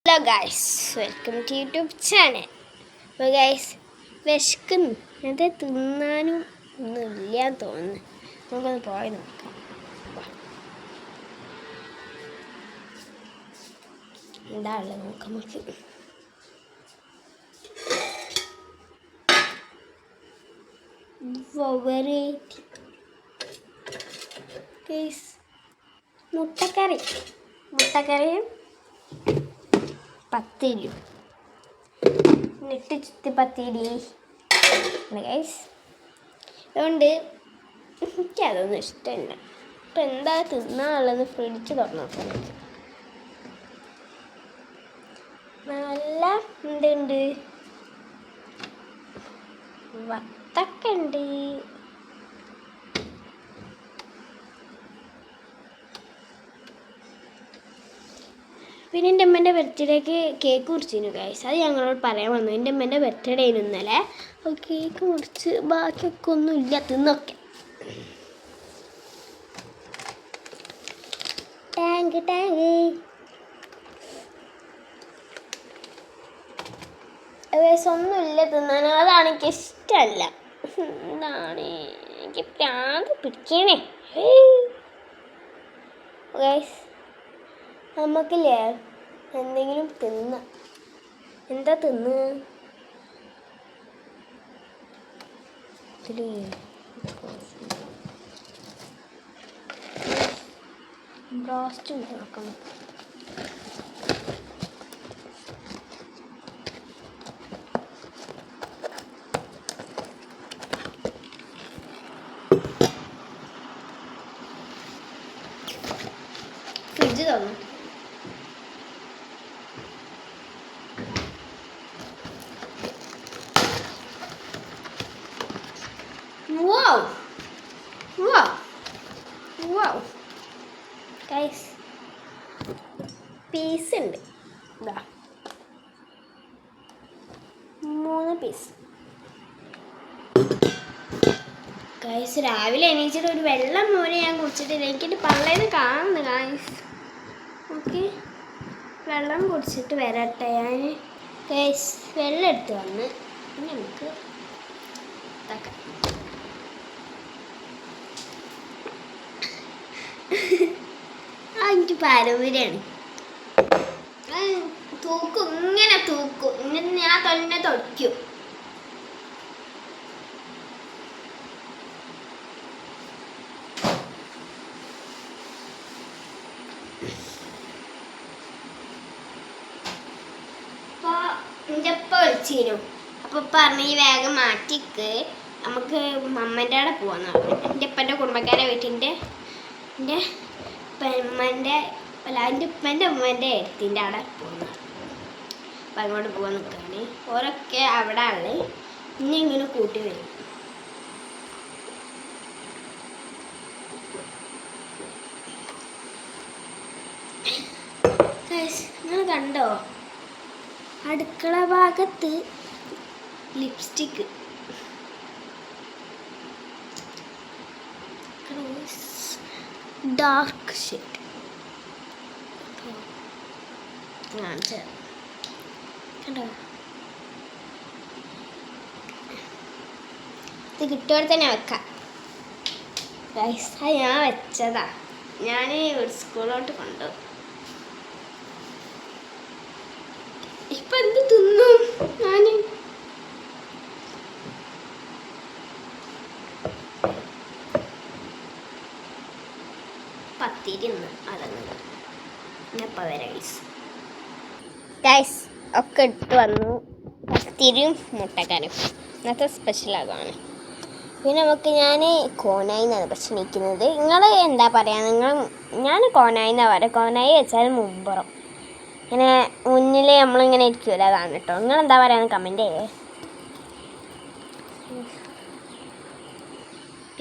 Hello guys, welcome to YouTube channel. അപ്പോൾ guys വിശക്കുന്നു, അത് തിന്നാനും ഒന്നും ഇല്ലാന്ന് തോന്നുന്നു. നമുക്കൊന്ന് പോയി നോക്കാം. എന്താ ഉള്ളത് നോക്കാം നമുക്ക്. ഗൈസ് മുട്ടക്കറിയും പത്തിരിയും നെട്ട് ചുറ്റി പത്തിരി ഗൈസ്. അതുകൊണ്ട് എനിക്കതൊന്നും ഇഷ്ടമില്ല. ഇപ്പം എന്താ തിന്നാനുള്ളത് ഫ്രിഡ്ജ് തുറന്നു നോക്കാൻ എനിക്ക് നല്ല ഉണ്ട്. വത്തക്ക ഉണ്ട്, പിന്നെ എൻ്റെ അമ്മേൻ്റെ ബർത്ത്ഡേക്ക് കേക്ക് മുറിച്ചിരുന്നു ഗൈസ്. അത് ഞങ്ങളോട് പറയാൻ വന്നു. എൻ്റെ അമ്മേൻ്റെ ബർത്ത്ഡേ ആയിരുന്നു ഇന്നലെ. അപ്പോൾ കേക്ക് മുറിച്ച് ബാക്കിയൊക്കെ ഒന്നും ഇല്ല, തിന്നൊക്കെ. ടാങ്ക് ഗൈസ് ഒന്നുമില്ല തിന്നാൻ. അതാണ് എനിക്ക് ഇഷ്ടമല്ല. എന്താണ് എനിക്ക് പ്രാന്ത് പിടിക്കണേ ഗൈസ്. നമുക്കില്ലേ എന്തെങ്കിലും എന്താ ബ്രോസ്റ്റ് നോക്കണം. ഫ്രിഡ്ജ് തുറന്നു. ഗൈസ് പീസ് ഉണ്ട്, ഇതാ 3 പീസ്. ഗൈസ് രാവിലെ എണീച്ചിട്ട് ഒരു വെള്ളം മോനെ ഞാൻ കുടിച്ചിട്ടില്ല. എനിക്കിട്ട് പള്ളേന്ന് കാണുന്നു ഗൈസ്. ഓക്കെ, വെള്ളം കുടിച്ചിട്ട് വരട്ടെ ഞാൻ. ഗൈസ് വെള്ളം എടുത്ത് വന്ന് ഇനി നമുക്ക് ഇതാക്കാം. എനിക്ക് പാരമ്പര്യമാണ്. ഇങ്ങനെ തൂക്കും എന്നിട്ട് ഞാൻ തന്നെ തുടയ്ക്കും. അപ്പോൾ എൻ്റെ ഉപ്പ വിളിച്ചിരുന്നു. അപ്പോൾ പറഞ്ഞ് ഈ വേഗം മാറ്റിക്ക്, നമുക്ക് അമ്മേൻ്റെ അവിടെ പോവാന്ന് പറഞ്ഞു. എൻ്റെ ഉപ്പൻ്റെ കുടുംബക്കാരെ വീട്ടിൻ്റെ എൻ്റെ ഉമ്മൻ്റെ ഉമ്മൻ്റെ എഴുത്തിൻ്റെ അവിടെ പോകുന്നു. അപ്പം അങ്ങോട്ട് പോകാൻ നിൽക്കുകയാണ്. ഓരൊക്കെ അവിടെ ഉള്ളത് ഇനി ഇങ്ങനെ കൂട്ടി വരും. നിങ്ങൾ കണ്ടോ അടുക്കള ഭാഗത്ത് ലിപ്സ്റ്റിക്ക്. ഡാർക്ക് ഷെയ്ഡ് കണ്ടോ? ഇത് കിട്ടിയോടെ തന്നെ വെക്കാം ഗൈസ്. അത് ഞാൻ വെച്ചതാ, ഞാൻ സ്കൂളിലോട്ട് കൊണ്ടു. ഇപ്പൊ എന്ത് തിന്നും ഞാൻ? പത്തിരി അതങ്ങ് എപ്പോൾ വരാം ഗൈസ്. ഒക്കെ ഇട്ട് വന്നു, പത്തിരിയും മുട്ടക്കറിയും ഇന്നത്തെ സ്പെഷ്യലാകാണ്. പിന്നെ നമുക്ക് ഞാൻ കോനായി എന്നാണ് പക്ഷെ നിൽക്കുന്നത്. നിങ്ങൾ എന്താ പറയുക? ഞാൻ കോനായി എന്നാണ് പറയുക. കോനായി വെച്ചാൽ മുമ്പുറം ഇങ്ങനെ മുന്നിൽ നമ്മളിങ്ങനെ ഇരിക്കുമല്ലോ, അതാണ് കേട്ടോ. നിങ്ങളെന്താ പറയുക? കമൻറ്റ് ചെയ്യേ.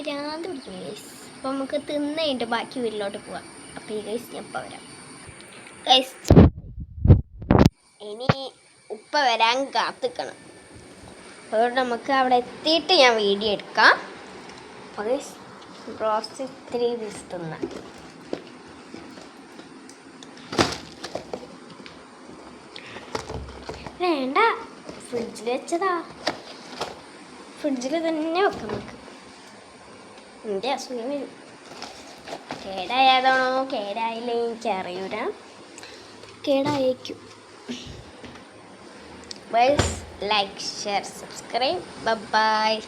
ഭ്രാന്ത് പിടിക്കുന്നു ഗൈസ്. അപ്പോൾ നമുക്ക് തിന്നിട്ട് ബാക്കി വീട്ടിലോട്ട് പോവാം. അപ്പോൾ ഈ ഗൈസ് ഞാൻ ഇപ്പോൾ വരാം ഗൈസ്. ഇനി ഉപ്പ വരാൻ കാത്തിക്കണം. അതുകൊണ്ട് നമുക്ക് അവിടെ എത്തിയിട്ട് ഞാൻ വീഡിയോ എടുക്കാം. അപ്പോൾ ബ്രോസ്റ്റ് ഇത്തിരി പീസ് തിന്നാം. വേണ്ട, ഫ്രിഡ്ജിൽ വെച്ചതാ. ഫ്രിഡ്ജിൽ തന്നെ വെക്കാം നമുക്ക്. എൻ്റെ അസുഖം വരും. കേടായതാണോ കേടായില്ലേ എനിക്കറിയൂല. കേടായേക്കും. Bye, like, share, subscribe. By.